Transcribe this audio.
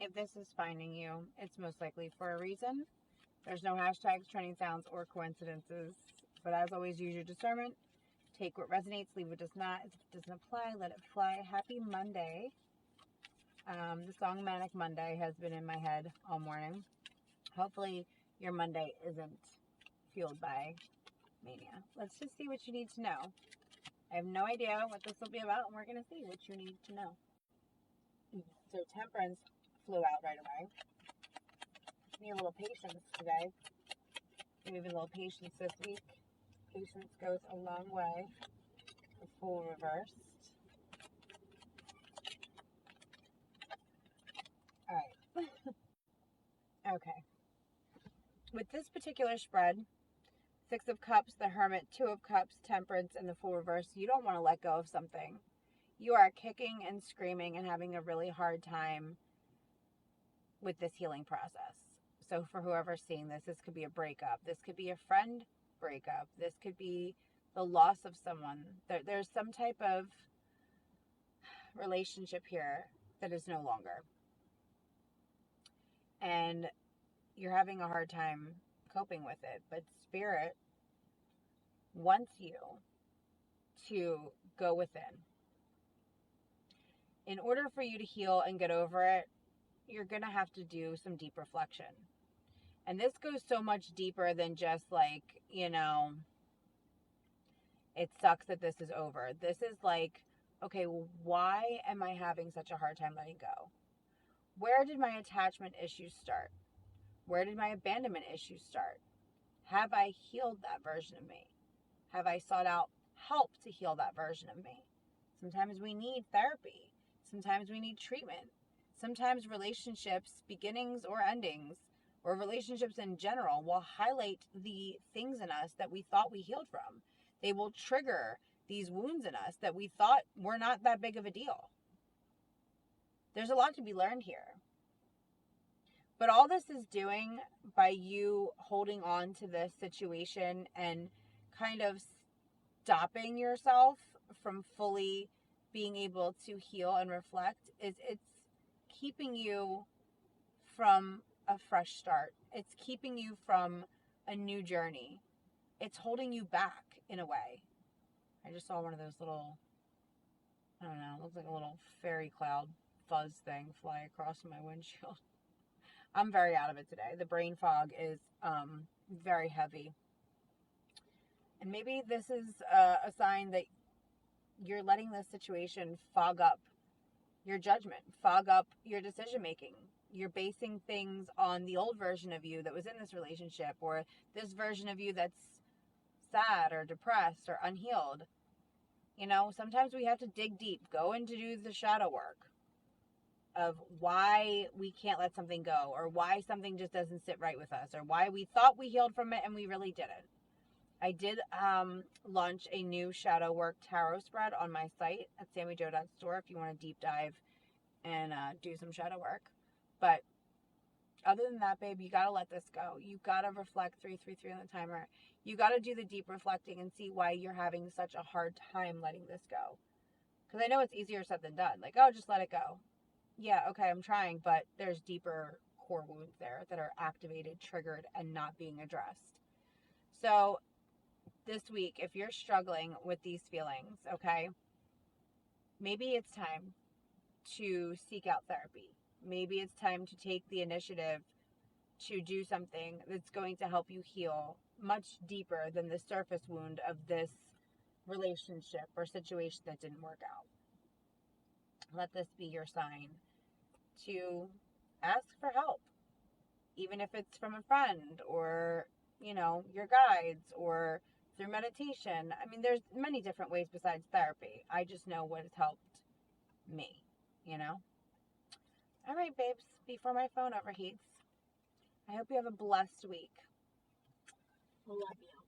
If this is finding you, it's most likely for a reason. There's no hashtags, trending sounds, or coincidences. But as always, use your discernment. Take what resonates, leave what does not. If it doesn't apply, let it fly. Happy Monday. The song Manic Monday has been in my head all morning. Hopefully your Monday isn't fueled by mania. Let's just see what you need to know. I have no idea what this will be about, and we're going to see what you need to know. So Temperance flew out right away. Need a little patience today. Maybe a little patience this week. Patience goes a long way. The Fool reversed. Alright. Okay. With this particular spread, Six of Cups, the Hermit, Two of Cups, Temperance, and the Fool reverse, you don't want to let go of something. You are kicking and screaming and having a really hard time with this healing process. So for whoever's seeing this, this could be a breakup. This could be a friend breakup. This could be the loss of someone. There's some type of relationship here that is no longer. And you're having a hard time coping with it. But Spirit wants you to go within. In order for you to heal and get over it, you're going to have to do some deep reflection. And this goes so much deeper than just like, it sucks that this is over. This is like, okay, why am I having such a hard time letting go? Where did my attachment issues start? Where did my abandonment issues start? Have I healed that version of me? Have I sought out help to heal that version of me? Sometimes we need therapy. Sometimes we need treatment. Sometimes relationships, beginnings or endings, or relationships in general, will highlight the things in us that we thought we healed from. They will trigger these wounds in us that we thought were not that big of a deal. There's a lot to be learned here. But all this is doing by you holding on to this situation and kind of stopping yourself from fully being able to heal and reflect is it's keeping you from a fresh start. It's keeping you from a new journey. It's holding you back in a way. I just saw one of those little, I don't know, it looks like a little fairy cloud fuzz thing fly across my windshield. I'm very out of it today. The brain fog is very heavy. And maybe this is a sign that you're letting this situation fog up your judgment, fog up your decision making. You're basing things on the old version of you that was in this relationship, or this version of you that's sad or depressed or unhealed. Sometimes we have to dig deep, go in to do the shadow work of why we can't let something go, or why something just doesn't sit right with us, or why we thought we healed from it and we really didn't. I did launch a new shadow work tarot spread on my site at sammiejoh.store if you want to deep dive and do some shadow work. But other than that, babe, you got to let this go. You got to reflect 333 on the timer. You got to do the deep reflecting and see why you're having such a hard time letting this go. Because I know it's easier said than done. Like, oh, just let it go. Yeah, okay, I'm trying, but there's deeper core wounds there that are activated, triggered, and not being addressed. So this week, if you're struggling with these feelings, okay, maybe it's time to seek out therapy. Maybe it's time to take the initiative to do something that's going to help you heal much deeper than the surface wound of this relationship or situation that didn't work out. Let this be your sign to ask for help, even if it's from a friend or, your guides or through meditation. I mean, there's many different ways besides therapy. I just know what has helped me, All right, babes, before my phone overheats, I hope you have a blessed week. Love you.